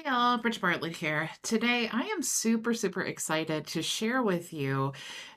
Hey all, Bridget Bartlett here. Today I am super excited to share with you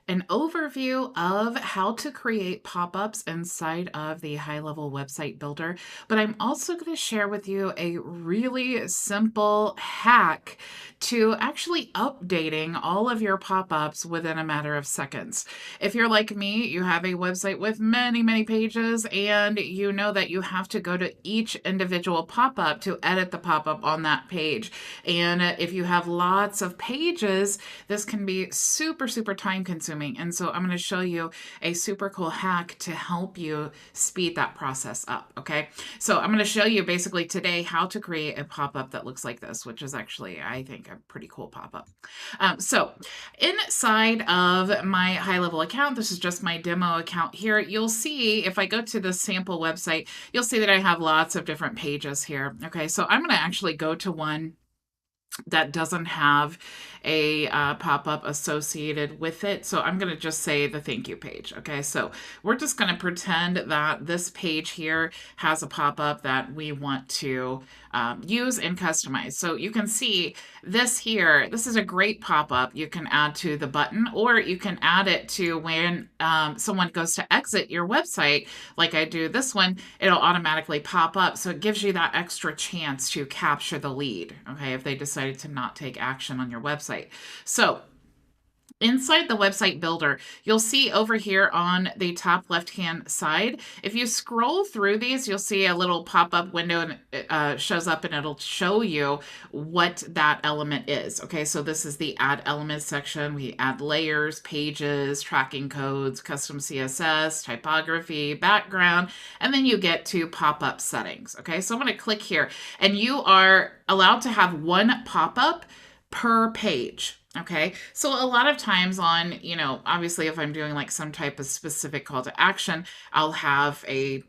an overview of how to create pop-ups inside of the HighLevel website builder, but I'm also going to share with you a really simple hack to actually updating all of your pop-ups within a matter of seconds. If you're like me, you have a website with many pages and you know that you have to go to each individual pop-up to edit the pop-up on that page. And if you have lots of pages, this can be super time consuming. And so I'm going to show you a super cool hack to help you speed that process up. Okay. So I'm going to show you basically today how to create a pop-up that looks like this, which is actually, I think, a pretty cool pop-up. So inside of my HighLevel account, this is just my demo account here. You'll see if I go to the sample website, you'll see that I have lots of different pages here. Okay. So I'm going to actually go to one that doesn't have a pop-up associated with it. So I'm going to just say the thank you page. Okay, so we're just going to pretend that this page here has a pop-up that we want to use and customize. So you can see this here, this is a great pop-up you can add to the button, or you can add it to when someone goes to exit your website, like I do this one, it'll automatically pop up. So it gives you that extra chance to capture the lead, okay, if they decided to not take action on your website. So inside the website builder, you'll see over here on the top left-hand side, if you scroll through these, you'll see a little pop-up window and it shows up and it'll show you what that element is. Okay, so this is the add elements section. We add layers, pages, tracking codes, custom CSS, typography, background, and then you get to pop-up settings. Okay, so I'm going to click here and you are allowed to have one pop-up per page. Okay, so a lot of times on, obviously if I'm doing like some type of specific call to action, I'll have a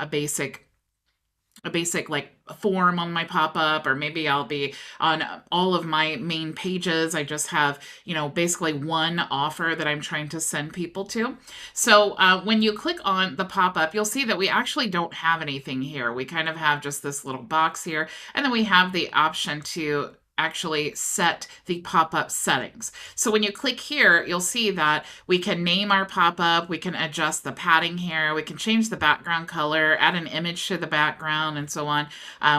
basic like form on my pop-up, or maybe I'll be on all of my main pages. I just have, basically one offer that I'm trying to send people to. So when you click on the pop-up, you'll see that we actually don't have anything here. We kind of have just this little box here, and then we have the option to actually set the pop-up settings. So when you click here, you'll see that we can name our pop-up, we can adjust the padding here, we can change the background color, add an image to the background, and so on.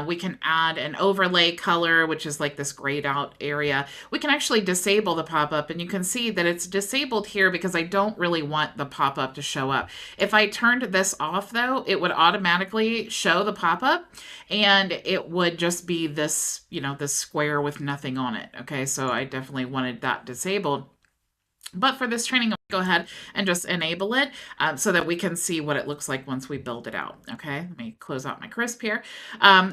We can add an overlay color, which is like this grayed out area. We can actually disable the pop-up, and you can see that it's disabled here because I don't really want the pop-up to show up. If I turned this off though, it would automatically show the pop-up and it would just be this, this square with nothing on it. Okay, so I definitely wanted that disabled. But for this training, go ahead and just enable it so that we can see what it looks like once we build it out. Okay, let me close out my crisp here.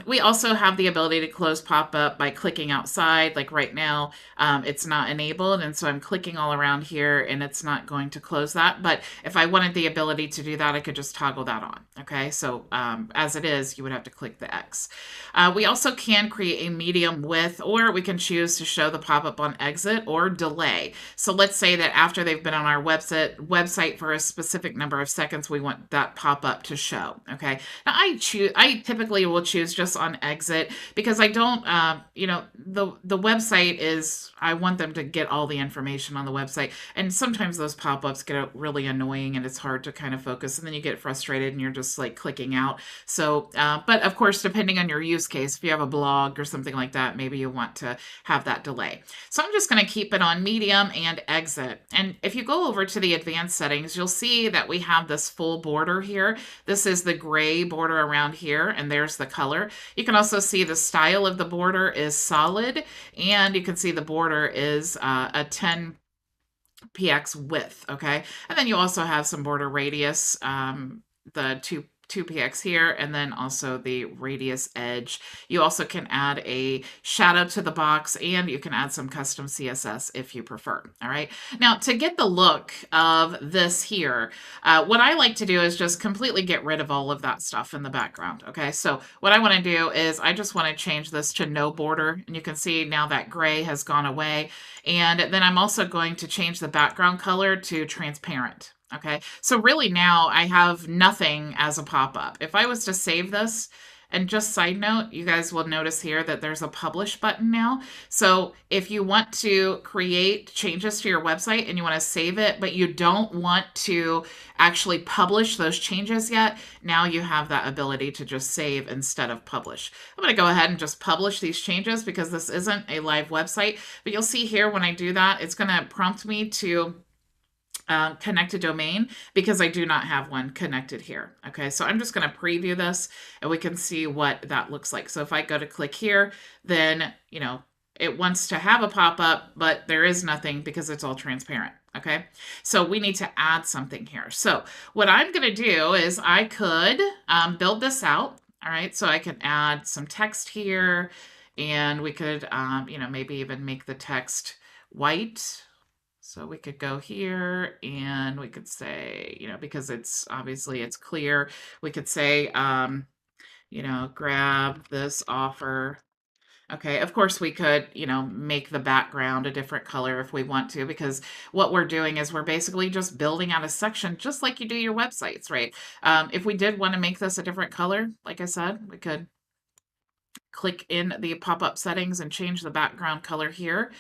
We also have the ability to close pop-up by clicking outside. Like right now, it's not enabled, and so I'm clicking all around here and it's not going to close that. But if I wanted the ability to do that, I could just toggle that on. Okay, so as it is, you would have to click the X. We also can create a medium width, or we can choose to show the pop-up on exit or delay. So let's say that after they've been on our website for a specific number of seconds, we want that pop-up to show. Okay, now I typically will choose just on exit because I don't the website is, I want them to get all the information on the website, and sometimes those pop-ups get really annoying and it's hard to kind of focus, and then you get frustrated and you're just like clicking out. So but of course, depending on your use case, if you have a blog or something like that, maybe you want to have that delay. So I'm just going to keep it on medium and exit. And if you go over to the advanced settings, you'll see that we have this full border here. This is the gray border around here, and there's the color. You can also see the style of the border is solid, and you can see the border is a 10px width, okay? And then you also have some border radius, the 2px here, and then also the radius edge. You also can add a shadow to the box, and you can add some custom CSS if you prefer. All right. Now, to get the look of this here, what I like to do is just completely get rid of all of that stuff in the background. Okay. So what I want to do is I just want to change this to no border, and you can see now that gray has gone away. And then I'm also going to change the background color to transparent. Okay, so really now I have nothing as a pop-up. If I was to save this And just side note, you guys will notice here that there's a publish button now. So if you want to create changes to your website and you want to save it, but you don't want to actually publish those changes yet, now you have that ability to just save instead of publish. I'm going to go ahead and just publish these changes because this isn't a live website. But you'll see here when I do that, it's going to prompt me to connect a domain because I do not have one connected here. Okay, so I'm just going to preview this and we can see what that looks like. So if I go to click here, then, you know, it wants to have a pop-up, but there is nothing because it's all transparent. Okay, so we need to add something here. So what I'm going to do is I could build this out. All right, so I can add some text here and we could, you know, maybe even make the text white. So we could go here and we could say, you know, because it's obviously it's clear, we could say, you know, grab this offer. Okay, of course we could, you know, make the background a different color if we want to, because what we're doing is we're basically just building out a section just like you do your websites, right? If we did want to make this a different color, like I said, we could click in the pop-up settings and change the background color here.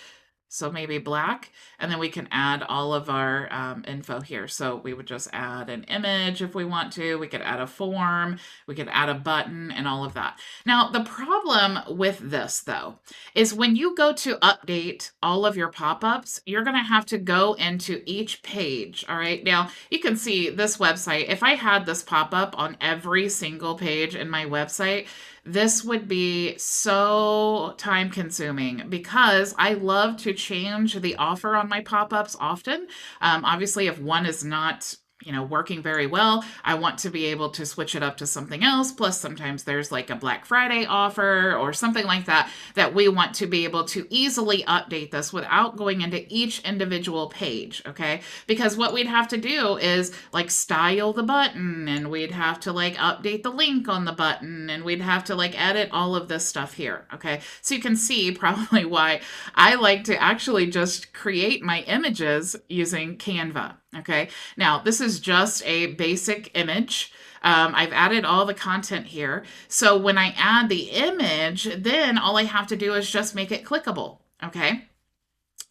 So maybe black, and then we can add all of our info here. So we would just add an image if we want to. We could add a form, we could add a button and all of that. Now, the problem with this though, is when you go to update all of your pop-ups, you're gonna have to go into each page, all right? Now, you can see this website, if I had this pop-up on every single page in my website, this would be so time consuming because I love to change the offer on my pop-ups often. Obviously, if one is not, you know, working very well, I want to be able to switch it up to something else. Plus, sometimes there's like a Black Friday offer or something like that, that we want to be able to easily update this without going into each individual page, okay? Because what we'd have to do is like style the button, and we'd have to like update the link on the button, and we'd have to like edit all of this stuff here, okay? So you can see probably why I like to actually just create my images using Canva. Okay, now this is just a basic image. I've added all the content here. So when I add the image, then all I have to do is just make it clickable. Okay.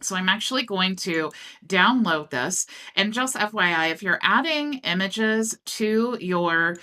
So I'm actually going to download this. And just FYI, if you're adding images to your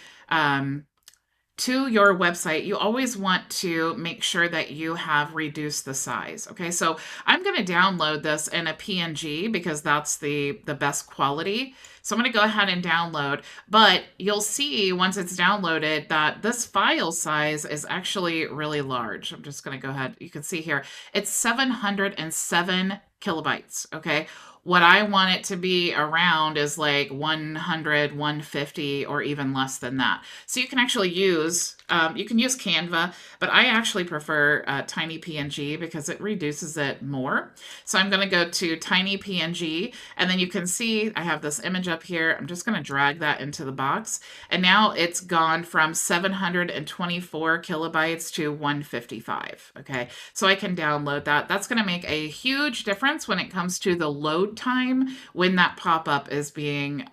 website, you always want to make sure that you have reduced the size. Okay, so I'm going to download this in a PNG because that's the best quality. So I'm going to go ahead and download, but you'll see once it's downloaded that this file size is actually really large. I'm just going to go ahead. You can see here, it's 707 kilobytes. Okay. What I want it to be around is like 100, 150, or even less than that. So you can actually use, you can use Canva, but I actually prefer TinyPNG because it reduces it more. So I'm going to go to TinyPNG, and then you can see I have this image up here. I'm just going to drag that into the box. And now it's gone from 724 kilobytes to 155. Okay, so I can download that. That's going to make a huge difference when it comes to the load time when that pop-up is being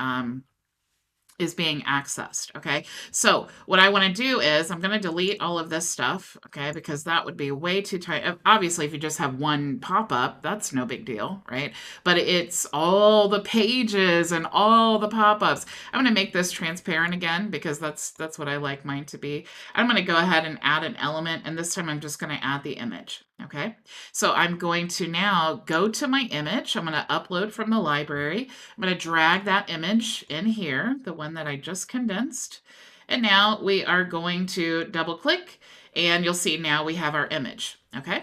accessed. Okay, so what I want to do is I'm going to delete all of this stuff, okay, because that would be way too tight. Obviously, if you just have one pop-up, that's no big deal, right? But it's all the pages and all the pop-ups. I'm going to make this transparent again because that's what I like mine to be. I'm going to go ahead and add an element, and this time I'm just going to add the image. Okay, so I'm going to now go to my image. I'm going to upload from the library. I'm going to drag that image in here, the one that I just condensed. And now we are going to double click, and you'll see now we have our image. Okay.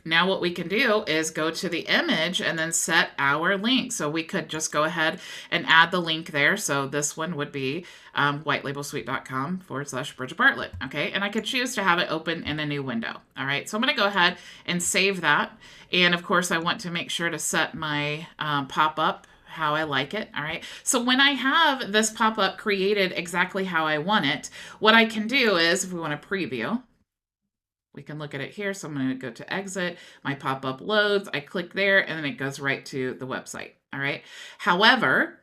Now what we can do is go to the image and then set our link. So we could just go ahead and add the link there. So this one would be whitelabelsuite.com/Bridget Bartlett. Okay, and I could choose to have it open in a new window. All right, so I'm going to go ahead and save that. And of course, I want to make sure to set my pop-up how I like it. All right. So when I have this pop-up created exactly how I want it, what I can do is, if we want to preview, we can look at it here. So I'm going to go to exit, my pop-up loads, I click there, and then it goes right to the website. All right. However,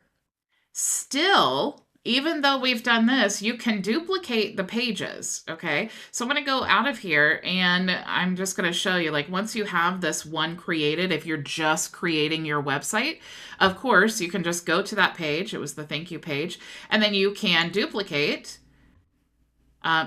still, even though we've done this, you can duplicate the pages, okay? So I'm going to go out of here and I'm just going to show you, like, once you have this one created, if you're just creating your website, of course, you can just go to that page. It was the thank you page. And then you can duplicate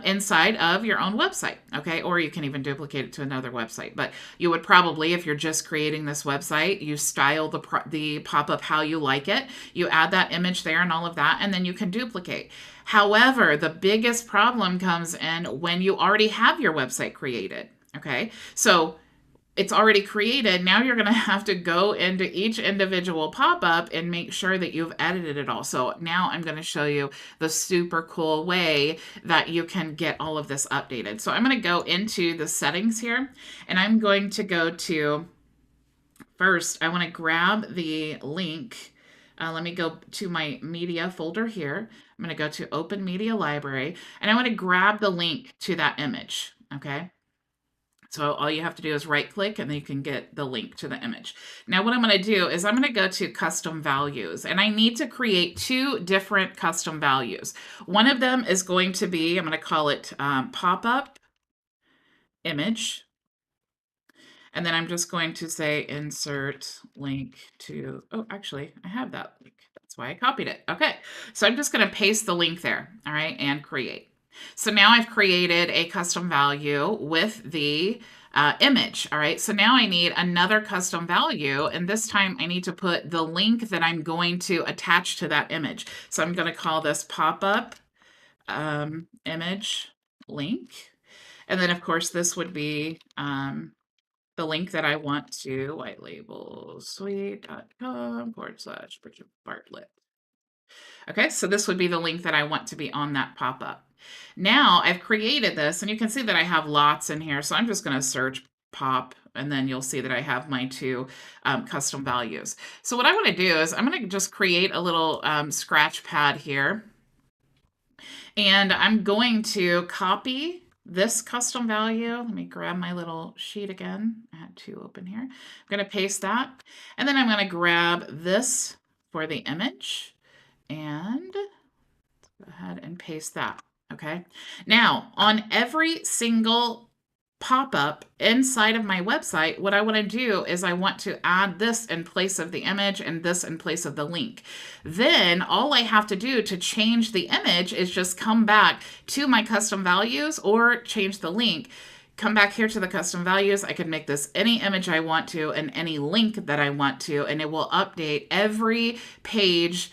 inside of your own website, okay? Or you can even duplicate it to another website. But you would probably, if you're just creating this website, you style the pop-up how you like it. You add that image there and all of that, and then you can duplicate. However, the biggest problem comes in when you already have your website created, okay? So it's already created. Now you're going to have to go into each individual pop-up and make sure that you've edited it all. So now I'm going to show you the super cool way that you can get all of this updated. So I'm going to go into the settings here, and I'm going to go to, first, I want to grab the link. Let me go to my media folder here. I'm going to go to Open Media Library, and I want to grab the link to that image, okay? So all you have to do is right click and then you can get the link to the image. Now what I'm going to do is I'm going to go to custom values, and I need to create two different custom values. One of them is going to be, I'm going to call it pop-up image. And then I'm just going to say insert link to, oh, actually I have that link. That's why I copied it. Okay. So I'm just going to paste the link there. All right. And create. So now I've created a custom value with the image. All right. So now I need another custom value. And this time I need to put the link that I'm going to attach to that image. So I'm going to call this pop-up image link. And then of course this would be the link that I want to whitelabelsuite.com/Bridget Bartlett. Okay, so this would be the link that I want to be on that pop-up. Now I've created this, and you can see that I have lots in here. So I'm just going to search pop, and then you'll see that I have my two custom values. So what I want to do is I'm going to just create a little scratch pad here. And I'm going to copy this custom value. Let me grab my little sheet again. I had two open here. I'm going to paste that. And then I'm going to grab this for the image and go ahead and paste that. Okay. Now, on every single pop-up inside of my website, what I want to do is I want to add this in place of the image and this in place of the link. Then all I have to do to change the image is just come back to my custom values or change the link. Come back here to the custom values. I can make this any image I want to and any link that I want to, and it will update every page,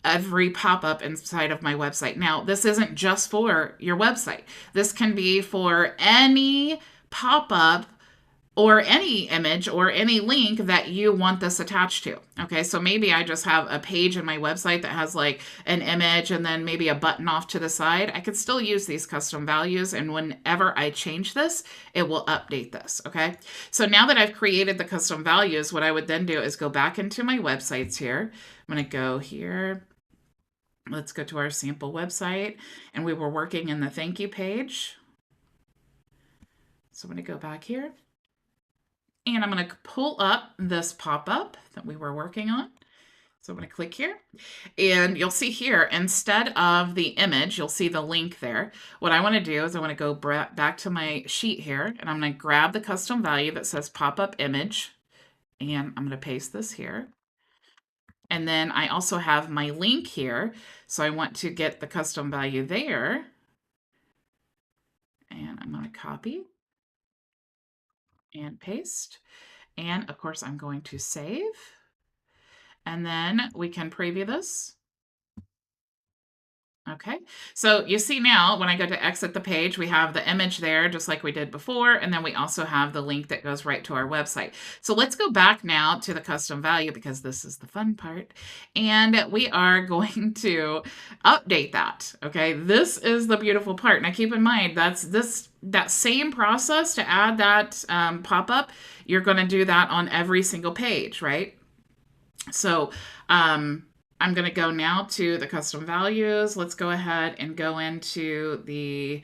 every pop-up inside of my website. Now, this isn't just for your website. This can be for any pop-up or any image or any link that you want this attached to. Okay, so maybe I just have a page in my website that has like an image and then maybe a button off to the side. I could still use these custom values, and whenever I change this, it will update this. Okay, so now that I've created the custom values, what I would then do is go back into my websites here. I'm going to go here. Let's go to our sample website, and we were working in the thank you page. So I'm going to go back here, and I'm going to pull up this pop-up that we were working on. So I'm going to click here, and you'll see here, instead of the image, you'll see the link there. What I want to do is I want to go back to my sheet here, and I'm going to grab the custom value that says pop-up image, and I'm going to paste this here. And then I also have my link here. So I want to get the custom value there. And I'm going to copy and paste. And of course, I'm going to save. And then we can preview this. Okay, so you see now when I go to exit the page, we have the image there just like we did before, and then we also have the link that goes right to our website. So let's go back now to the custom value, because this is the fun part, and we are going to update that. Okay, this is the beautiful part. Now keep in mind, that same process to add that pop-up, you're going to do that on every single page, right? So I'm going to go now to the custom values. Let's go ahead and go into the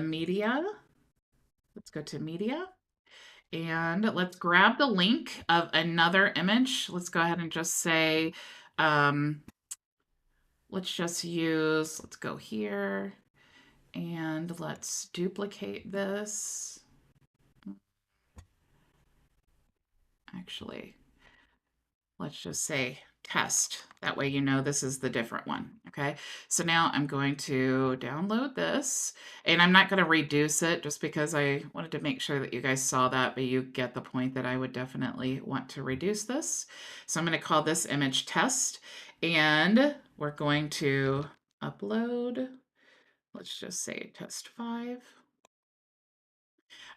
media. Let's go to media, and let's grab the link of another image. Let's go ahead and just say let's go here and let's duplicate this. Actually, let's just say test. That way you know this is the different one, okay? So now I'm going to download this, and I'm not going to reduce it just because I wanted to make sure that you guys saw that, but you get the point that I would definitely want to reduce this. So I'm going to call this image test, and we're going to upload, let's just say test 5.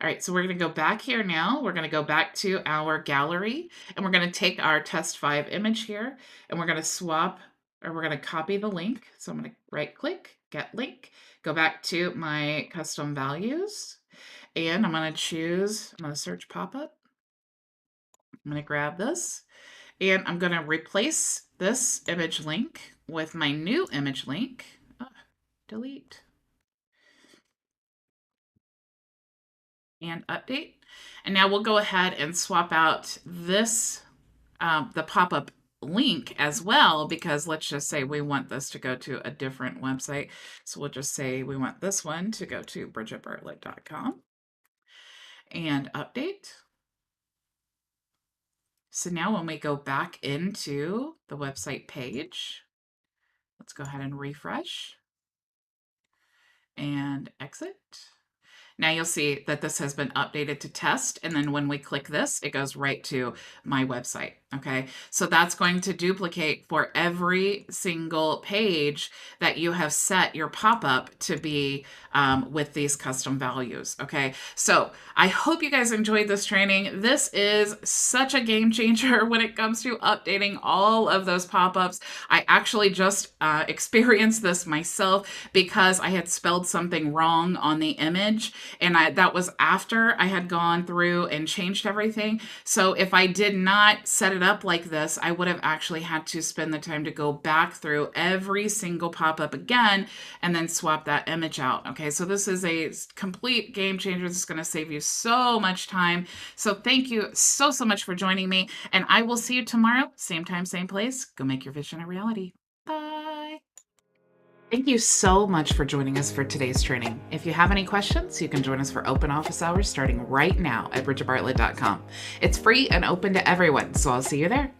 All right, so we're going to go back here now. We're going to go back to our gallery, and we're going to take our test 5 image here, and we're going to swap, or we're going to copy the link. So I'm going to right click, get link, go back to my custom values, and I'm going to search pop-up. I'm going to grab this, and I'm going to replace this image link with my new image link. Delete. And update. And now we'll go ahead and swap out this, the pop-up link as well, because let's just say we want this to go to a different website. So we'll just say we want this one to go to bridgetbartlett.com and update. So now when we go back into the website page, let's go ahead and refresh and exit. Now you'll see that this has been updated to test, and then when we click this, it goes right to my website, okay? So that's going to duplicate for every single page that you have set your pop-up to be with these custom values, okay? So I hope you guys enjoyed this training. This is such a game changer when it comes to updating all of those pop-ups. I actually just experienced this myself because I had spelled something wrong on the image, and that was after I had gone through and changed everything. So if I did not set it up like this, I would have actually had to spend the time to go back through every single pop-up again and then swap that image out. Okay, so this is a complete game changer. This is going to save you so much time. So thank you so much for joining me, and I will see you tomorrow, same time, same place. Go make your vision a reality. Bye. Thank you so much for joining us for today's training. If you have any questions, you can join us for open office hours starting right now at bridgetbartlett.com. It's free and open to everyone, so I'll see you there.